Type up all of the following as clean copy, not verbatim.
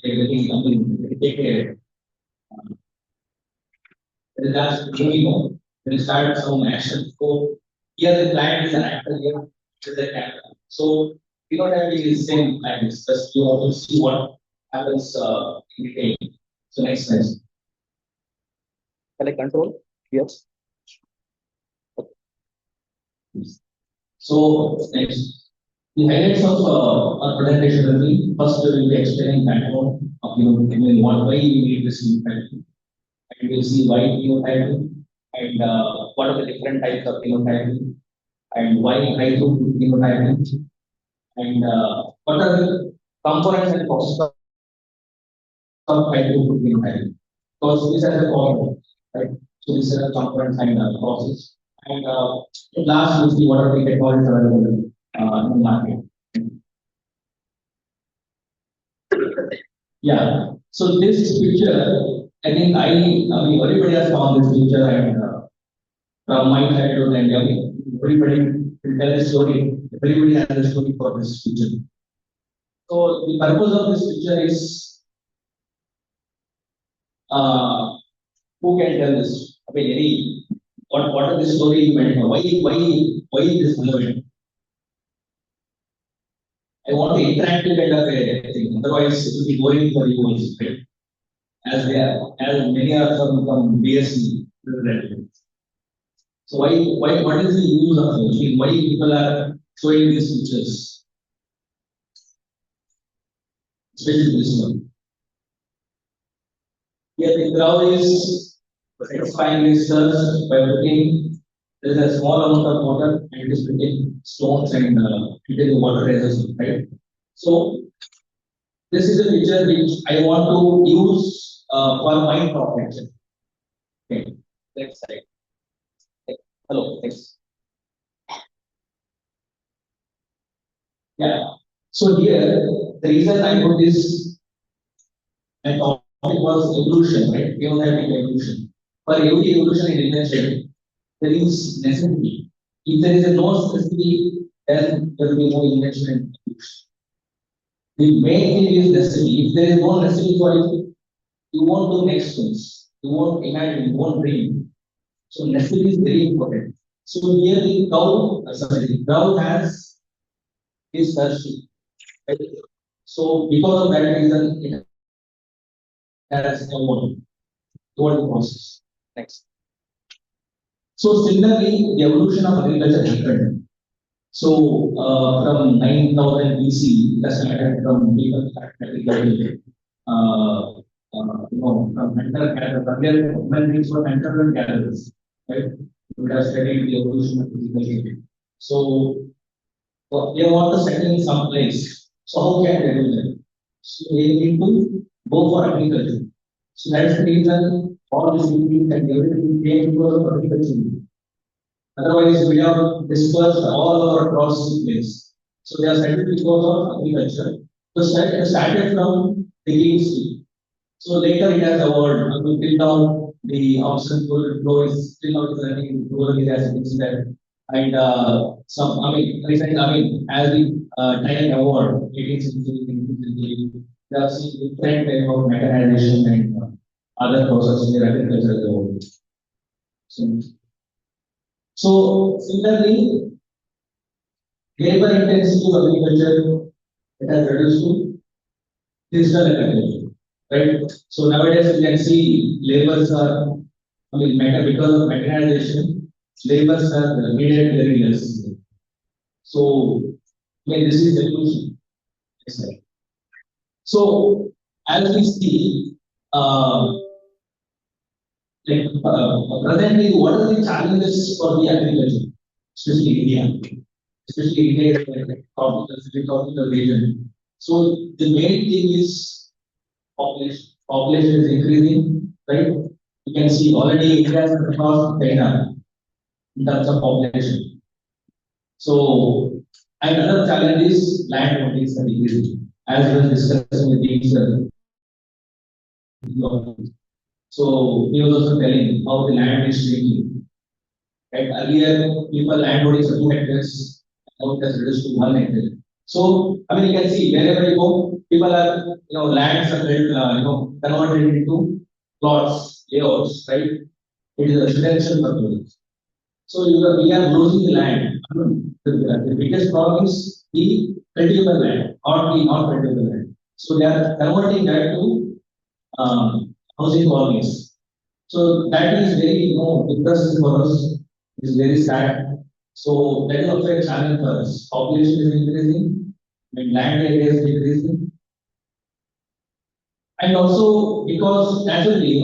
they take a regards to moving then start some action. So here the client is an actor, here is the camera. So phenotyping is the same like this, just you have to see what happens in detail. So next slide. Can I control? Yes. So next. The highlights of our presentation will be first we will be explaining background of why we need this phenotyping, and we'll see why phenotyping and what are the different types of phenotyping and why high throughput phenotyping and what are the components and processes of high throughput phenotyping. Because these are the core, right? So these are the components and process. And last we'll see what are the technologies available in the market. Yeah. So this picture, I think everybody has found this picture and from my childhood and everybody will tell a story. Everybody has a story for this picture. So the purpose of this picture is who can tell this? I mean, what are the story meant? Why this relevant? I want to interactive kind of a thing. Otherwise, it will be boring for you also, right? As many of them become BSc relevant. So what is the use of it? Why people are showing these pictures? Especially this one. Here the crowd is satisfying this thirst by putting there is a small amount of water and it is putting stones and hitting the water resistance, right? So this is a picture which I want to use for my talk lecture. Okay, next slide. Hello, thanks. Yeah. So here the reason I put this and topic was evolution, right? We all have evolution. For every evolution in invention, there is necessity. If there is a no necessity, then there will be no invention and evolution. The main thing is necessity. If there is no necessity for it, you won't do next things. You won't imagine, you won't dream. So necessity is very important. So here the cow has his thirsty. Right? So because of that reason, it has evolved toward the process. Next. So similarly, the evolution of agriculture happened. So from 9000 BC, it started from people agriculture. From hunter gatherers. Earlier, when things were hunter and gatherers, right? We would have studied the evolution of agriculture. So they want to settle in some place. So how can they do that? So they need to go for agriculture. So that's the reason all this and everything came because of agriculture. Otherwise, we have dispersed all our across the place. So they are settled because of agriculture. So started from the king's. So later it has evolved. Till now, the oxygen flow is still not running rural areas, you can see that. And recently, as the time evolved, 18th century, 19th century, we have seen different type of mechanization and other processes in agriculture as well. So similarly, labor intensity of agriculture it has reduced to digital agriculture, right? So nowadays you can see labors are, because of mechanization, labors are needed very less. So this is the evolution. So as we see, presently, what are the challenges for the agriculture, especially India? Especially India is like tropical region. So the main thing is population. Population is increasing, right? You can see already India has crossed China in terms of population. So another challenge is land holdings are decreasing, as we were discussing with these. So he was also telling how the land is shrinking. Right? Earlier, people land holdings of 2 hectares, now it has reduced to 1 hectare. So, I mean, you can see wherever you go, people are, lands are, converted into plots, layouts, right? It is residential purpose. So we are losing the land. I mean, the biggest problem is the cultivable land, or the non-cultivable land. So they are converting that to housing colonies. So that is very, depressing for us. It is very sad. So that is also a challenge for us. Population is increasing, and land area is decreasing, and also because naturally,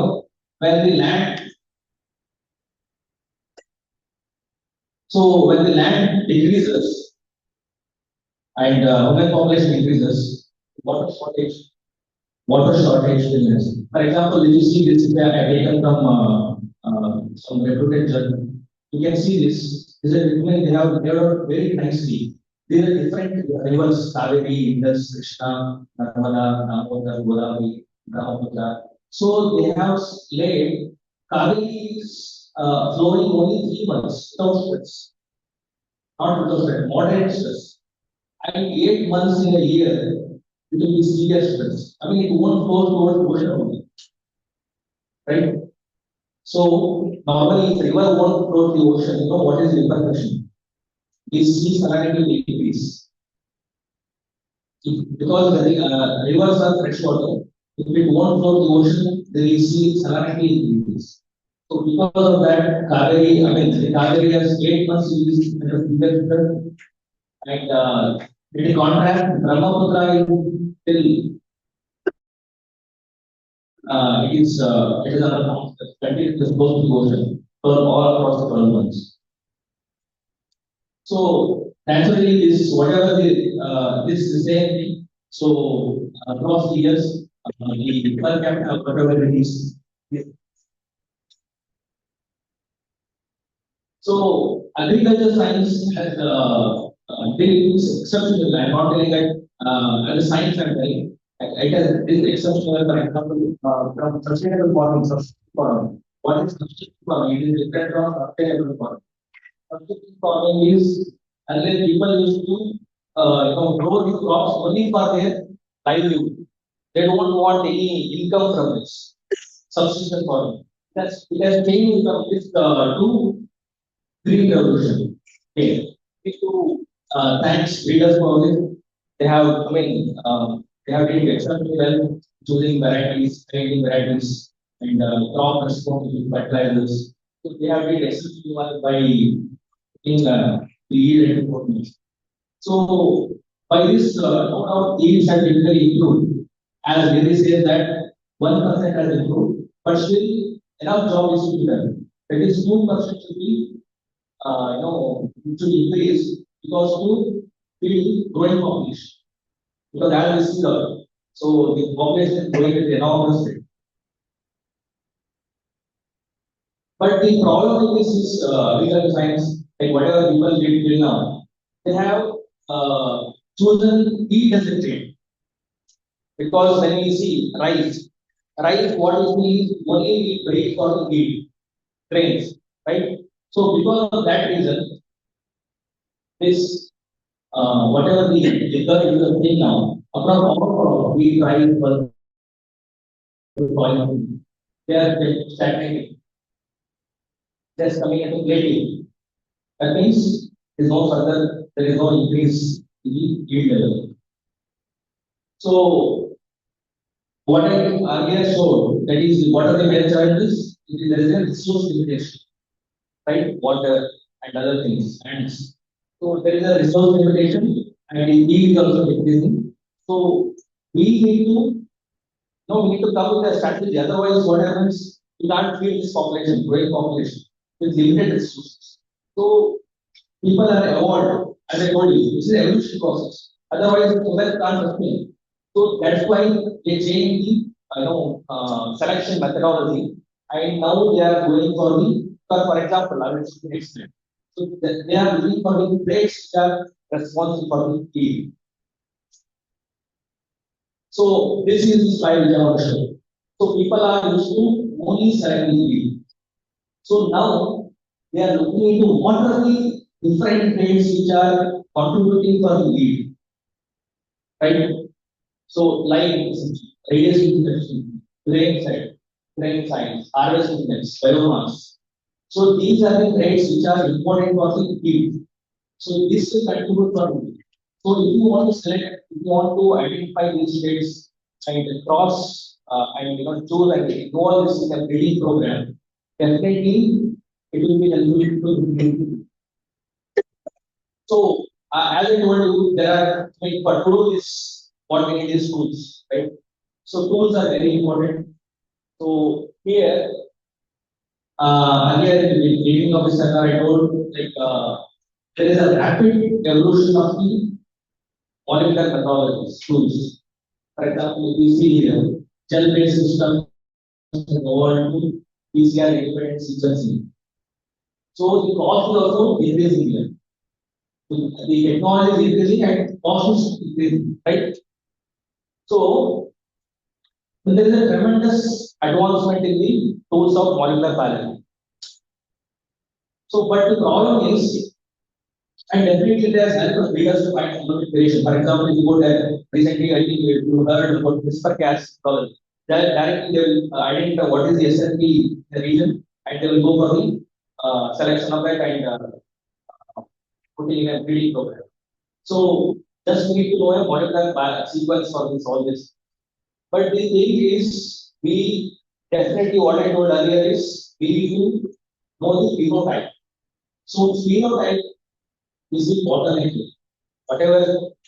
when the land, so when the land decreases and when population increases, water shortage, water shortage illness. For example, if you see this, if I taken from some reputed journal, you can see this. This is they are very nicely. There are different rivers, Kaveri, Indus, Krishna, Narmada, Damodar, Godavari, Brahmaputra. So they have laid Kaveri is flowing only 3 months without stress, not without stress, moderate stress. And 8 months in a year, it will be serious stress. I mean, it won't flow towards the ocean only, right? So normally, if river won't flow to the ocean, what is the repercussion? The sea salinity will increase. Because the rivers are freshwater, if it won't flow to the ocean, the sea salinity will increase. So because of that, Kaveri, I mean, the Kaveri has 8 months to use and in contrast, Brahmaputra is still it is on the continuous disposal to ocean for all across the 12 months. So naturally, this whatever this is the same thing. So across the years, the per capita whatever it is. So agriculture science has been exceptional. I'm not telling that as a science I'm telling. It has been exceptional. For example, from sustainable farming, what is sustainable farming? It is different from sustainable farming. Sustainable farming is unless people used to grow the crops only for their livelihood. They don't want any income from this subsistence farming. It has changed from this to green revolution. Okay. To thanks readers for this. They have, I mean, they have done exceptionally well choosing varieties, training varieties, and crop response to fertilizers. So they have done exceptionally well by in the yield and performance. So by this, no doubt yields have typically improved. As Gary says that 1% has improved, but still enough job is to be done. That is 2% should be to increase because to feed growing population. Because as we see so the population is growing at enormous rate. But the problem with this is agricultural science, like whatever people did till now, they have chosen wheat as a trade. Because when we see rice what is the only we breed for the wheat grains, right? So because of that reason, this whatever the liquor you are seeing now, across all we try for oil, they are stagnating, just coming into plating. That means there is no increase in the yield level. So what I earlier showed, that is what are the main challenges? There is a resource limitation, right? Water and other things. And so there is a resource limitation and the yield is also decreasing. So we need to no, we need to come with a strategy. Otherwise, what happens? You can't feed this population, growing population, with limited resources. So people are evolved, as I told you, it's an evolution process. Otherwise, human can't sustain. So that's why they changed the selection methodology, and now they are going for for example, I will explain. So they are looking for the traits that are responsible for the yield. So this is the slide which I want to show. So people are used to only selecting yield. So now they are looking into what are the different traits which are contributing for the yield. right? So, line, radius injection, grain size, harvest index, biomass. So, these are the traits which are important for the yield. So, this will contribute for you. So, if you want to select, if you want to identify these traits and cross and choose and involve this in a breeding program, definitely it will be helpful to. So, as I told you, there are for to do this, what we need is tools, right? So, tools are very important. So, here, earlier in the beginning of the seminar, I told there is a rapid evolution of the molecular pathologies tools. For example, we see here gel-based systems evolved to PCR independent sequencing. So, the cost is also increasing here. The technology is increasing and cost is increasing, right? So, there is a tremendous advancement in the tools of molecular biology. So, but the problem is, and definitely it has helped breeders to find genomic variation. For example, if you go there, recently I think you heard about CRISPR-Cas problem. Directly they will identify what is the SNP in the region and they will go for the selection of that and putting in a breeding program. So, just we need to know a molecular sequence for this all this. But the thing is, we definitely what I told earlier is we need to know the phenotype. So phenotype is the bottleneck. Whatever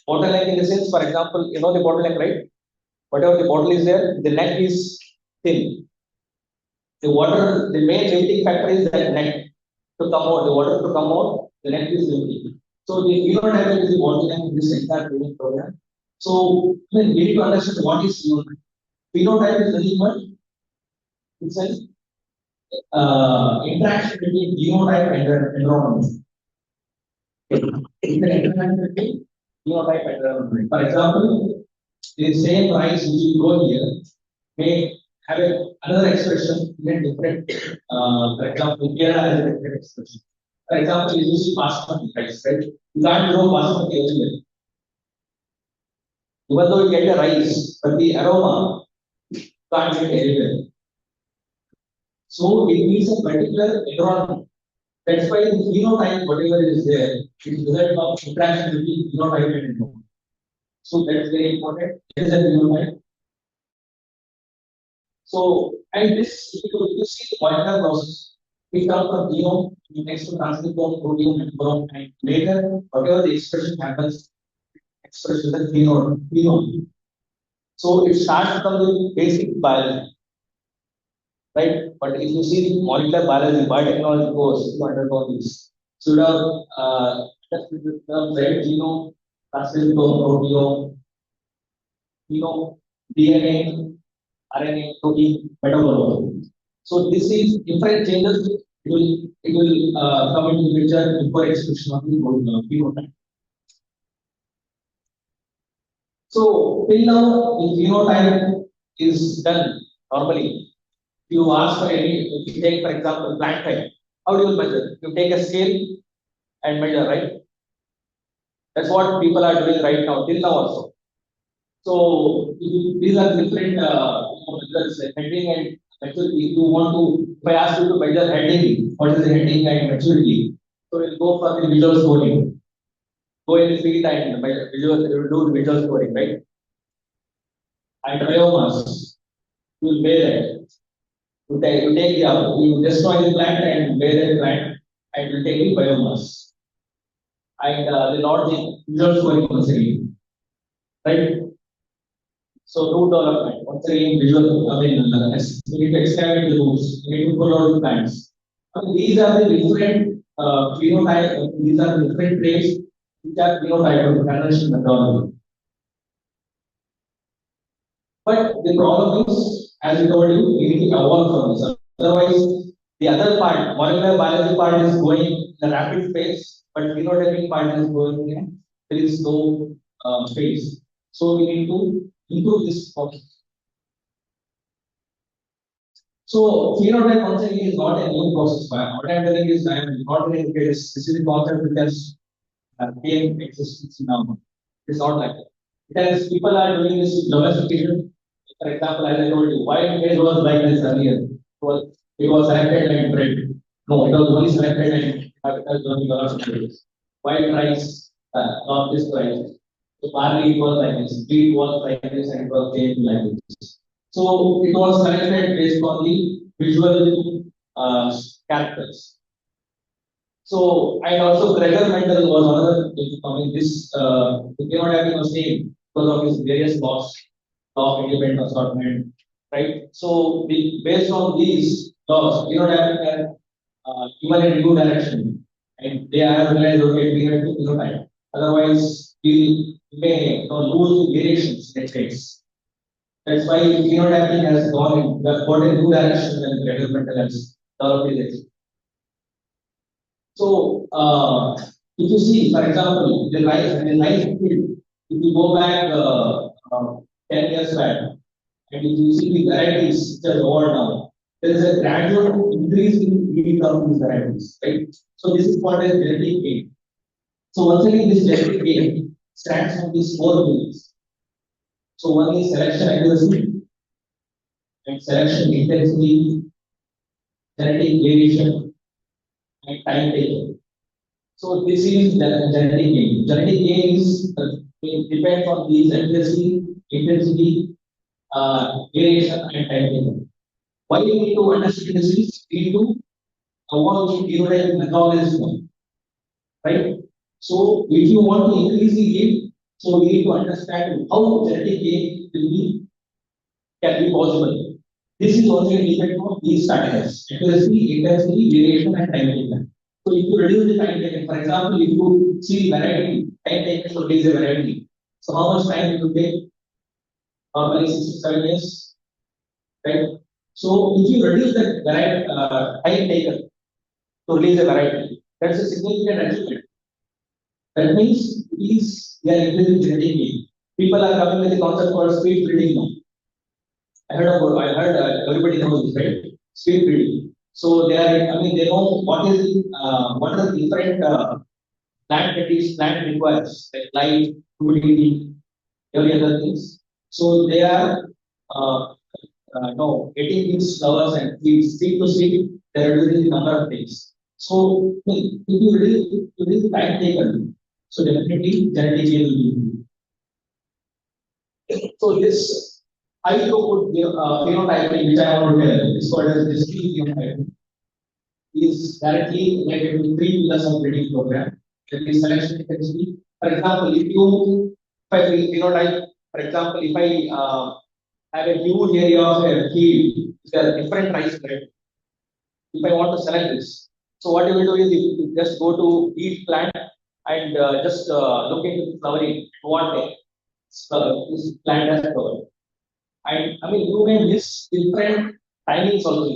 bottleneck in the sense, for example, you know the bottleneck, right? Whatever the bottle is there, the neck is thin. The main limiting factor is that neck to come out, the water to come out, the neck is limiting. So the phenotype is the bottleneck in this entire training program. So we need to understand what is phenotype. Phenotype is nothing but it's an interaction between genotype and environment. It's an interaction between genotype and environment. For example, the same rice which you grow here may have another expression in a different, for example, here has a different expression. For example, you see basmati rice, right? You can't grow basmati anywhere. Even though you get a rice, but the aroma can't get anywhere. So it needs a particular environment. That's why the phenotype, whatever is there, is the result of interaction between phenotype and environment. So that's very important. That is a phenotype. So, and this, you see the molecular process. We come from genome, next to transcriptome, proteome, and chrome, and later, whatever the expression happens, expression is genome. So it starts from the basic biology. Right? But if you see the molecular biology, biotechnology course, you undergo this. So you have read genome, transcriptome, proteome, DNA, RNA, protein, metabolism. So this is different changes. It will come into picture before expression of the phenotype. So till now, the phenotype is done normally. You ask for any, if you take for example plant type, how do you measure? You take a scale and measure, right? That's what people are doing right now, till now also. So these are different methods, heading and maturity. If you want to, if I ask you to measure heading, what is the heading and maturity? So we'll go for the visual scoring. Go in the field and visual, do visual scoring, right? And biomass, you will weigh that. You destroy the plant and weigh the plant, and you take the biomass. And the logic, visual scoring once again, right? So root development, once again visual, we need to excavate the roots, we need to pull out the plants. These are the different phenotype, these are the different traits which are phenotype of transition methodology. But the problem is, as I told you, we need to evolve from this. Otherwise, the other part, molecular biology part is going in a rapid pace, but phenotyping part is going in a very slow pace. So we need to improve this process. So phenotype once again is not a new process. What I am telling is I am not going to get a specific concept which has came existence now. It's not like that. Because people are doing this with domestication. For example, as I told you, white maize was like this earlier. It was selected and bred. No, it was only selected and habitats only domesticated. White rice, not this rice. So barley was like this, wheat was like this, and it was changed like this. So it was selected based on the visual characters. So, and also Gregor Mendel was another, I mean, this, the chemotherapy was named because of his various laws, law of independent assortment, right? So, based on these laws, chemotherapy can given a new direction, and they are realized, okay, we have to phenotype. Otherwise, we may lose the variations in traits. That's why phenotyping has gone in, got a new direction than Gregor Mendel has developed it. So, if you see, for example, the rice field, if you go back 10 years back, and if you see the varieties which are over now, there is a gradual increase in yield of these varieties, right? So, this is what is genetic gain. So, once again, this genetic gain stands on these four pillars. So, one is selection accuracy, and selection intensity, genetic variation, and time taken. So this is genetic gain. Genetic gain is it depends on these accuracy, intensity, variation, and time taken. Why we need to understand this is we need to avoid phenotype methodology, right? So if you want to increase the yield, so we need to understand how genetic gain will be can be possible. This is also a depend on these factors: accuracy, intensity, variation, and time taken. So if you reduce the time taken, for example, if you see variety, time taken to reduce the variety. So how much time it will take? Normally 6 to 7 years, right? So if you reduce the variety, time taken to release a variety, that's a significant achievement. That means is they are increasing genetic gain. People are coming with the concept called speed breeding now. I heard everybody knows this, right? Speed breeding. So they are, I mean, they know what are the different plant requires, like light, humidity, every other things. So they are no getting these flowers and seed to seed. They are reducing the number of things. So if you reduce the time taken, so definitely genetic gain will be. So this high throughput phenotyping, which I want to tell, is called as discrete phenotyping, is directly related to three pillars of breeding program. That is selection intensity. For example, if I phenotype, for example, if I have a huge area of a field, there are different rice varieties. If I want to select this, so what you will do is you just go to each plant and just look into the flowering, what this plant has covered. And I mean, you may miss different timings also,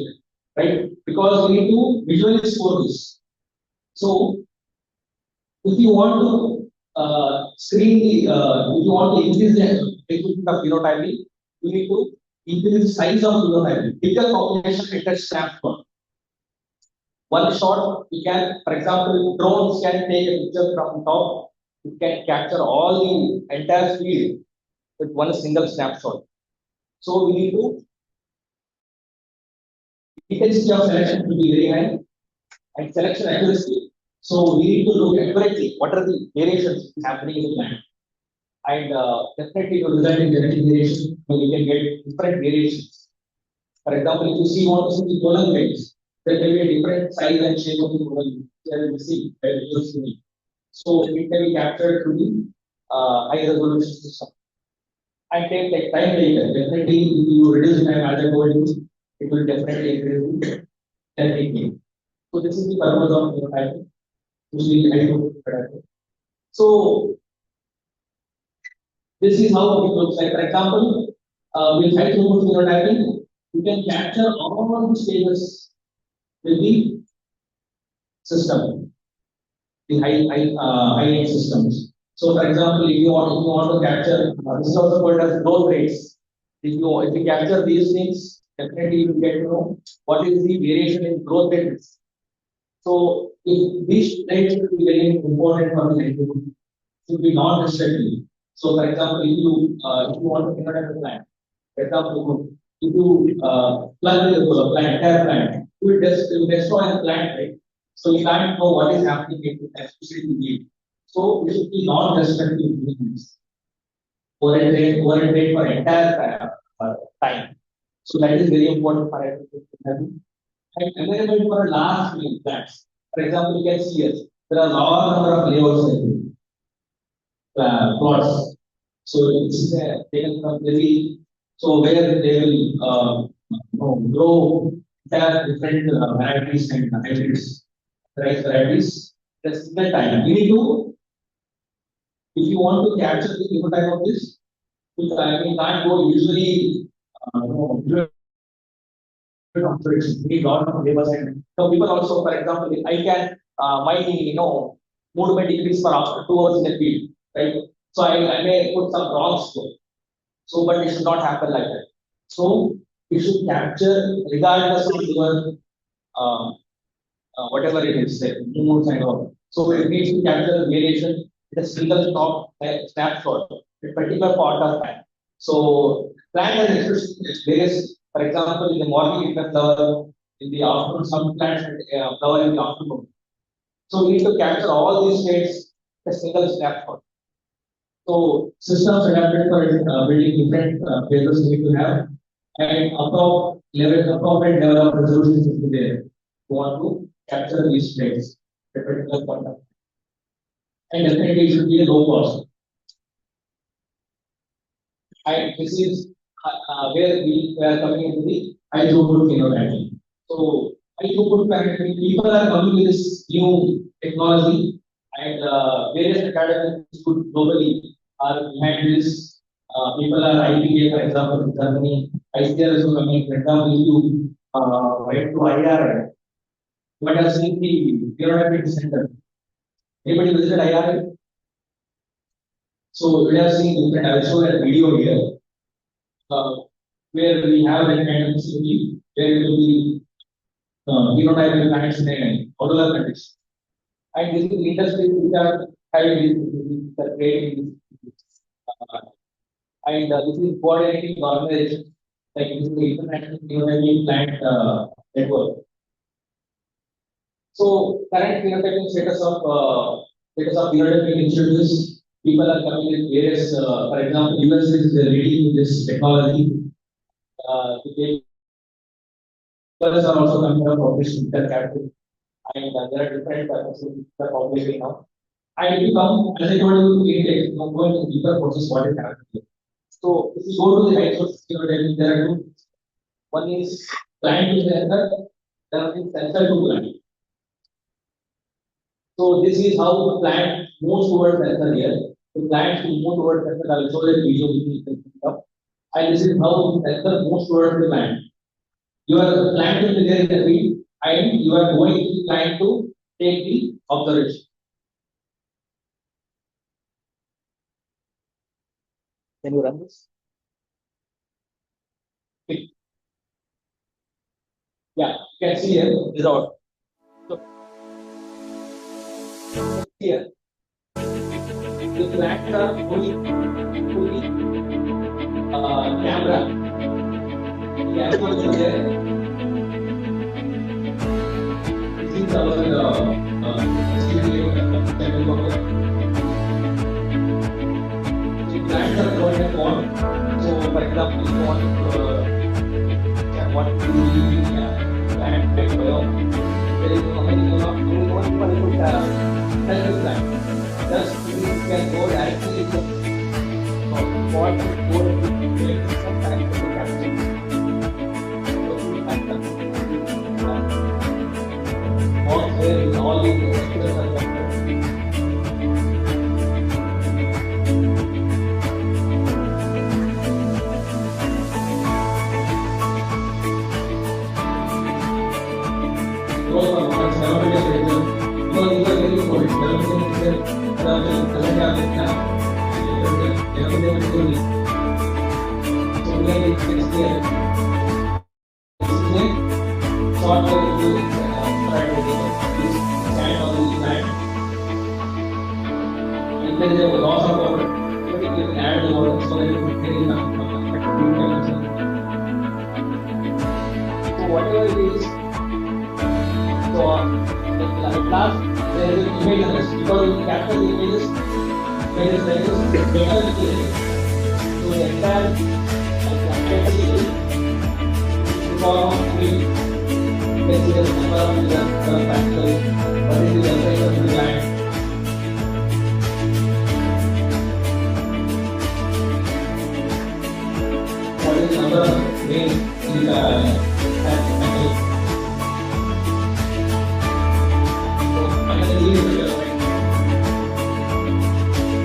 right? Because we need to visually score this. So, if you want to if you want to increase the frequency of phenotyping, you need to increase the size of phenotyping. Bigger population at a snapshot. One shot, we can, for example, drones can take a picture from top. It can capture all the entire field with one single snapshot. So we need to intensity of selection to be very high and selection accuracy. So we need to look accurately what are the variations happening in the plant. And definitely to result in genetic variation, we can get different variations. For example, if you see want to see the pollen grains, there may be a different size and shape of the pollen that you see. So it can be captured through the high resolution system. And take like time taken. Definitely, if you reduce the time as I told you, it will definitely increase the genetic gain. So this is the purpose of phenotyping, usually I do. So this is how it looks like. For example, with high throughput phenotyping, you can capture all the stages with the system, the high systems. So, for example, if you want to capture, this is also called as growth rates. If you capture these things, definitely you will get to know what is the variation in growth rates. So, if these traits will be very important for the high throughput, should be non-restrictive. So, for example, if you want to phenotype a plant, for example, if you plug the plant, entire plant, you destroy the plant, right? So you can't know what is happening in especially in the. So we should be non-destructive movements oriented for entire time. So that is very important for everything. And available for large scale plants. For example, you can see here, there are a large number of layouts plots. So this is taken from the so where they will grow entire different varieties and hybrids, rice varieties. That's the time. We need to, if you want to capture the phenotype of this, you can't go usually observation. We need lot of labors and so people also, for example, I can my movement decrease for after 2 hours in the field, right? So I may put some wrong score. So, but it should not happen like that. So you should capture regardless of your whatever it is, like moods and all. So it needs to capture the variation in a single snapshot, a particular part of time. So plant has various, for example, in the morning it can flower, in the afternoon some plants flower in the afternoon. So we need to capture all these states in a single snapshot. So systems adapted for building different phases we need to have, and appropriate level of resolution should be there. We want to capture these states at a particular point of time. And definitely it should be a low cost. And this is where we are coming into the high throughput phenotyping. So high throughput phenotyping, people are coming with this new technology, and various academic institutes globally are behind this. People are IPA, for example, in Germany. ICR is coming, for example, you write to IRI. What has seen the phenotypic center? Anybody visited IRI? So we have seen different. I will show a video here where we have a kind of facility where it will be phenotyping plants in a modular condition. And this is the industry which are having the training. And this is coordinating organizations like this is the International Phenotyping Plant Network. So current phenotyping status of phenotyping institutes, people are coming with various, for example, US is leading this technology. The papers are also coming up published in their category, and there are different facilities that are published now. And if you come, as I told you, go into deeper process what is happening. So if you go to the right source phenotyping, there are two. One is client to sensor, the other is sensor to client. So this is how the plant moves towards sensor here. The plant will move towards sensor. I will show you the video which you can pick up. And this is how the sensor moves towards the plant. Your plant will be there in the field, and you are going to the plant to take the observation. Can you run this? Yeah, you can see here result. So here, the plants are going to the camera. The camera is there. This is our studio. So plants are growing at one. So, for example, if you want to do plant there is only one plant. Just you can go directly to the spot and go to some time to capture. All the structures are captured. whatever it is, so at last there is an image arrest because we capture the images, there is better visualization. So the entire complexity is in form of screen. You can see the number of users, the factors, what is the temperature of the land. What is the number of days in the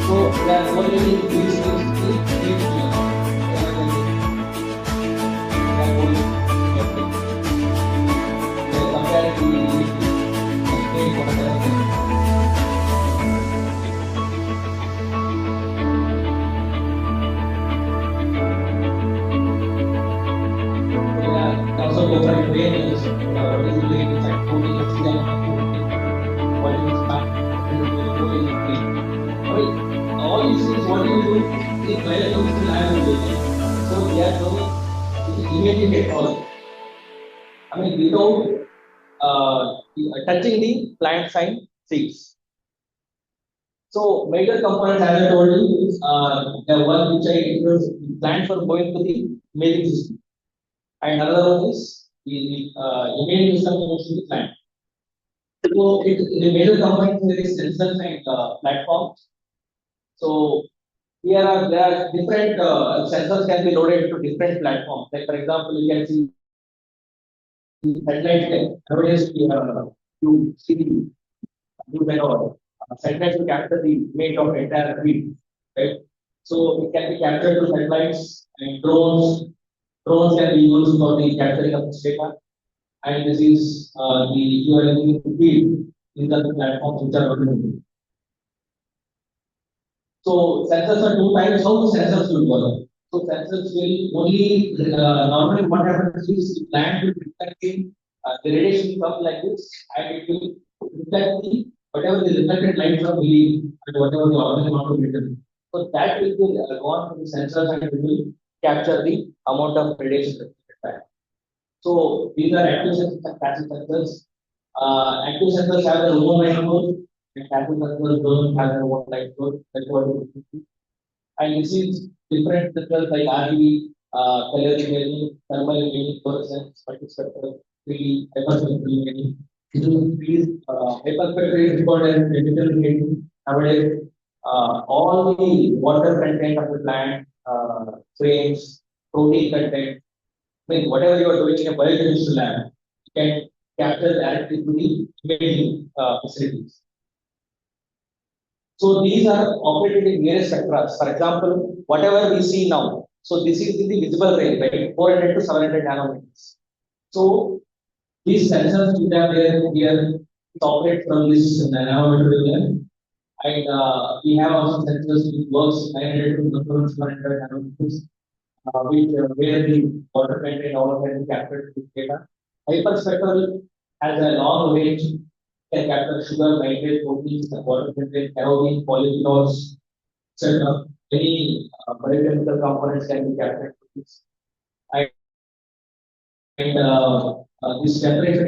so that what you need these things also go for brain is what is doing inside coding what is not all these things what you do is very useful and useful. So they are doing immediate technology. I mean without touching the plant sign seeds. So major components as I told you the one which I introduced plants for going to the imaging system. And another one is the imaging system goes to the plant. So the major components there is sensors and platforms. So there are different sensors can be loaded to different platforms. Like for example, you can see satellite. Nowadays you see you can satellites to capture the image of entire field, right? So it can be captured to satellites and drones. Drones can be used for the capturing of this data. And this is the you are using to feed in the platforms which are available. So sensors are two types. How sensors will work? So sensors will only normally what happens is the plant will reflect the radiation comes like this, and it will reflect the whatever the reflected light from the and whatever the organism want to return. So that will be gone to the sensors and it will capture the amount of radiation reflected. So these are active sensors and passive sensors. Active sensors have their own light source, and passive sensors don't have their own light source. That's what we see. And this is different sensors like RGB, color imaging, thermal imaging, fluorescence, multispectral, 3D, hyperspectral imaging. These hyperspectral is called as digital imaging. Nowadays, all the water content of the plant, frames, protein content, I mean, whatever you are doing in a biochemistry lab, you can capture directly to the imaging facilities. So these are operated in various spectra. For example, whatever we see now, so this is in the visible range, right? 400 to 700 nanometers. So these sensors which are there here operate from this nanometer level, and we have also sensors which works 900 to 700 nanometers. Where the water content all of them captured this data. Hyperspectral has a long range, can capture sugar, nitrate, proteins, water content, aerobine, polyphenols, etc. Many biochemical components can be captured. And this temperature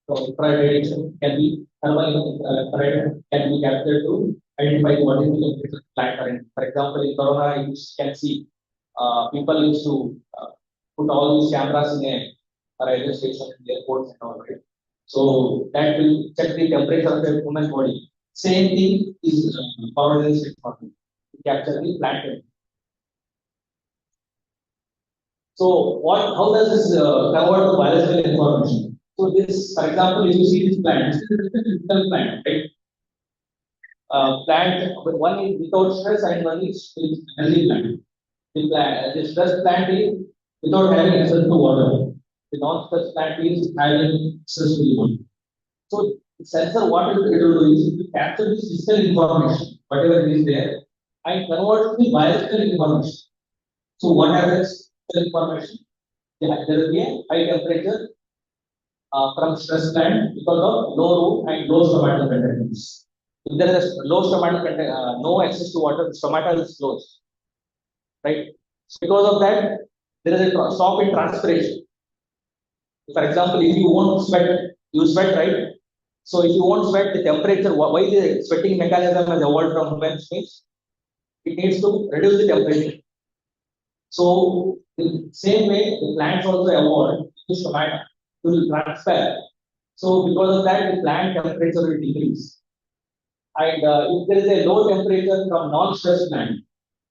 infrared radiation can be thermal infrared can be captured to identify what is the temperature of plant current. For example, in Corona, you can see people used to put all these cameras in a railway station and airports and all, right? So that will check the temperature of the human body. Same thing is power technology to capture the plant temperature. So how does this convert to biological information? So this, for example, if you see this plant, this is a physical plant, right? Plant, one is without stress and one is healthy plant. The stress plant is without having access to water. The non-stress plant is having access to water. So the sensor, what it will do is to capture this physical information, whatever is there, and convert to the biological information. So what happens? Information. There will be a high temperature from stress plant because of low root and low stomata contents. If there is low stomata content, no access to water, the stomata is closed. Right? Because of that, there is a stop in transpiration. For example, if you won't sweat, you sweat, right? So if you won't sweat, the temperature, why the sweating mechanism has evolved from humans means it needs to reduce the temperature. So the same way, the plants also evolved to stomata to transfer. So because of that, the plant temperature will decrease. And if there is a low temperature from non-stress plant,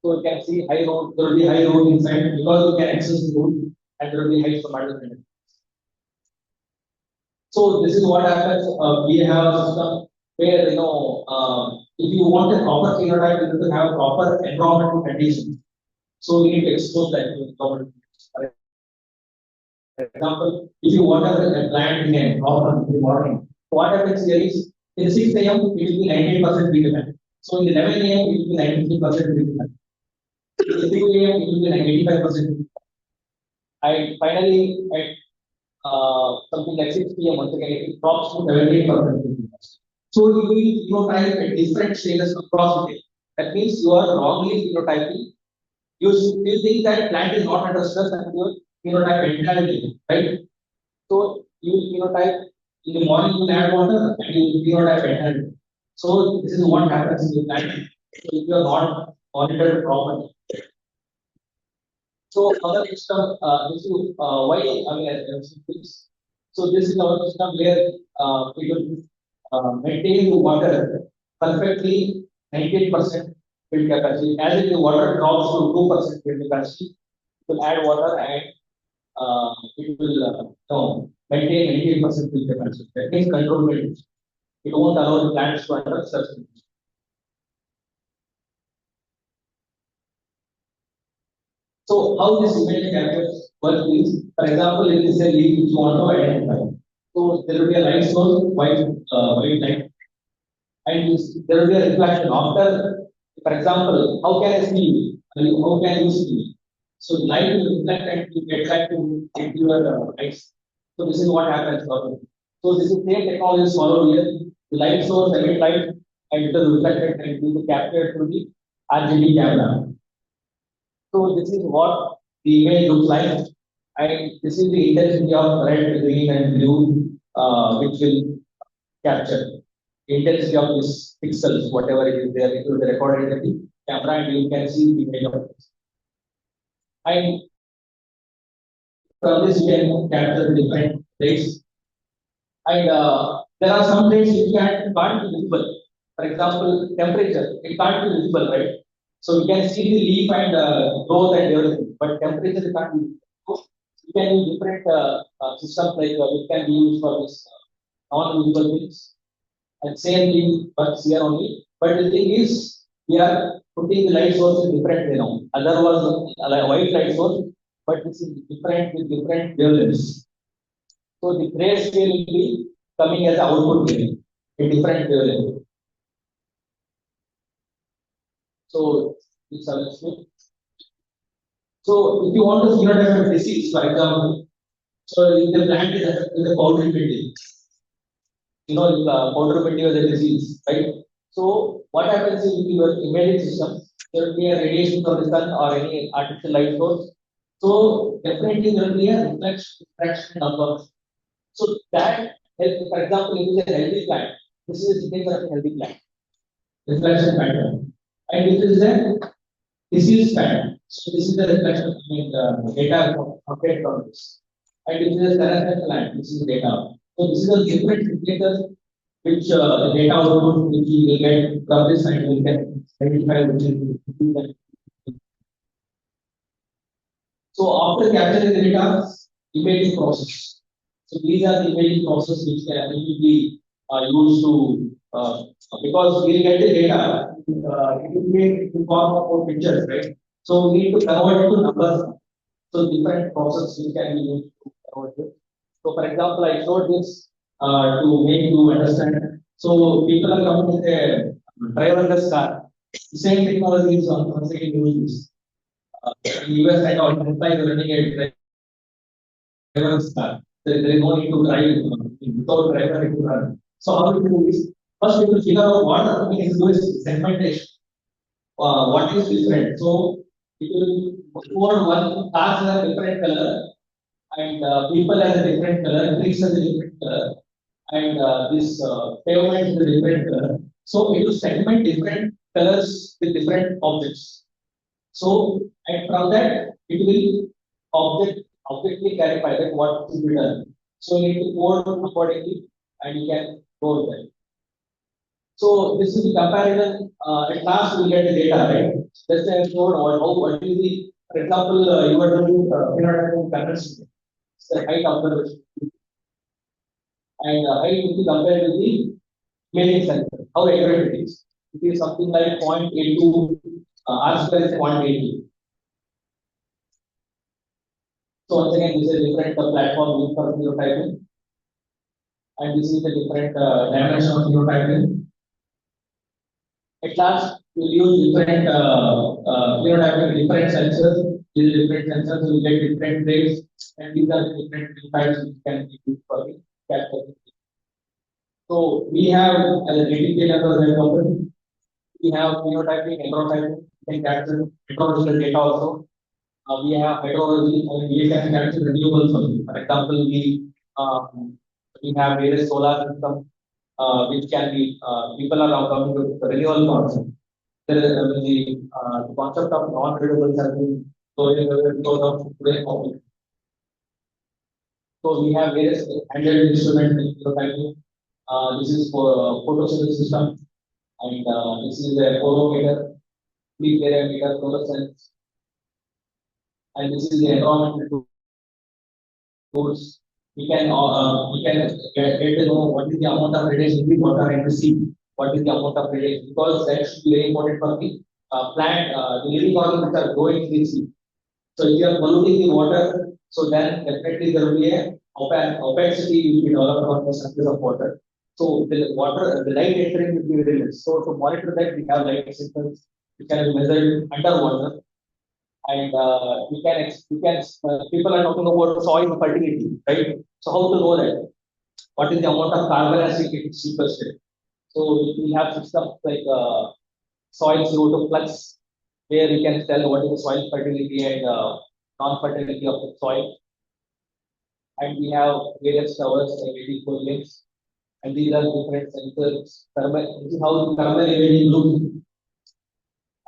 so you can see high root, there will be high root inside because you can access the root and there will be high stomata. So this is what happens. We have a system where if you want a proper phenotype, you need to have proper environmental conditions. So we need to expose that to environment. For example, if you water a plant in a proper morning, what happens here is in 6 a.m. it will be 98% vitamin. So in the 11 a.m. it will be 93% vitamin. In 3 a.m. it will be 85%. And finally at something like 6 p.m. once again it drops to 78%. So you will phenotype at different stages across the day. That means you are wrongly phenotyping. You still think that plant is not under stress and you phenotype entirely, right? So you phenotype in the morning you add water and you phenotype entirely. So this is what happens in the plant. So if you are not monitored properly. So other system, this is why I mean this. So this is our system where we will maintain the water perfectly 98% field capacity. As if the water drops to 2% field capacity, it will add water and it will maintain 98% field capacity. That means control it. It won't allow the plants to enter such. So how this image captures work is, for example, it is a leaf which you want to identify. So there will be a light source, white light, and there will be a reflection. After, for example, how can I see? How can you see? So light will reflect and you get back to into your eyes. So this is what happens. So this is same technology is followed here. The light source emit light and it is reflected and it will be captured through the RGB camera. So this is what the image looks like, and this is the intensity of red, green, and blue, which will capture the intensity of these pixels, whatever it is there. It will be recorded in the camera, and you can see the image of this. And from this, you can capture the different traits. And there are some traits which can't be visible. For example, temperature, it can't be visible, right? So you can see the leaf and growth and everything, but temperature you can't be. You can use different systems like which can be used for this non-visible things. And same thing works here only. But the thing is, we are putting the light source in different way now. Other was a white light source, but this is different with different wavelengths. So the trace will be coming as output wave, a different wavelength. So it's a So if you want to phenotype a disease, for example, so if the plant is affected with the powdery mildew, powdery mildew is a disease, right? So what happens is in your imaging system, there will be a radiation from the sun or any artificial light source. So definitely there will be a reflection and absorption. So that helps, for example, if it is a healthy plant, this is a signature of a healthy plant, reflection pattern. And if it is a disease pattern, so this is the reflection, data obtained from this. And if it is a terrestrial plant, this is the data. So this is a different indicators which the data output which we will get from this and we can identify which is. So after capturing the data, imaging process. So these are the imaging process which can be used to because we get the data, it will be in form of pictures, right? So we need to convert it to numbers. So different process which can be used to convert it. So for example, I showed this to make you understand. So people are coming with a driverless car. The same technology is once again used. In US right now, Tesla is running a driverless car. There is no need to drive without driver it to run. So how to do this? First, we will figure out what the company is doing segmentation. What is different? So it will for one cars have different color. and people has a different color, trees has a different color, and this pavement is a different color. So it will segment different colors with different objects. So and from that it will objectively clarify that what should be done. So you need to code accordingly, and you can go with that. So this is the comparison. At last we get the data, right? Let's say I showed what is the, for example, you are doing phenotyping patterns, the height observation, and height will be compared with the mailing center. How accurate it is. It is something like 0.82, R square is 0.82. So once again, this is a different platform used for phenotyping, and this is a different dimension of phenotyping. At last, we'll use different phenotyping, different sensors. These different sensors will get different rates, and these are the different types which can be used for the capture. So we have as a dedicated company, we have phenotyping, enterotyping, we can capture meteorological data also. We have hydrology, and we can capture renewables also. For example, we have various solar systems which can be people are now coming to renewable concept. There is the concept of non-renewables has been going away because of today's topic. So we have various handheld instruments in phenotyping. This is for photosynthesis system, and this is a photometer, peak parameter, fluorescence, and this is the environmental tools. We can get to know what is the amount of radiation we water and receive, what is the amount of radiation, because that should be very important for the plant, the living organisms which are growing in the sea. So if you are polluting the water, so then definitely there will be a opacity will be developed on the surface of water. So the light entering will be very less. So to monitor that, we have light systems which can be measured underwater, and people are talking about soil fertility, right? So how to know that? What is the amount of carbon acid it is sequestered? So we have systems like soil CO2 flux, where we can tell what is the soil fertility and non-fertility of the soil. And we have various towers and reading links, and these are different sensors. This is how the thermal imaging looks.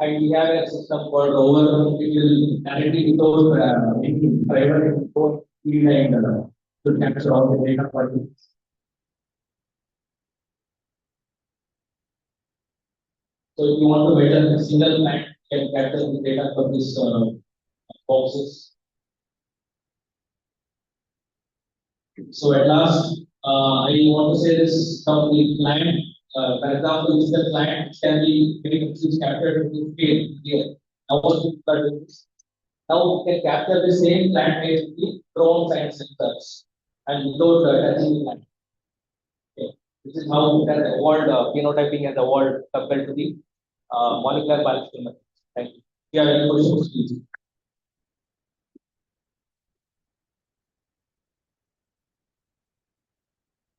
And we have a system called rover, which will directly without any driver input field and to capture all the data for you. So if you want to measure a single plant, you can capture the data for this boxes. So at last, I want to say this from the plant. For example, this is a plant which can be captured in scale here. Now, we can capture the same plant with the drones and sensors and without touching the plant. Okay. This is how we can avoid phenotyping as a word compared to the molecular biology. Thank you. If you have any questions, please.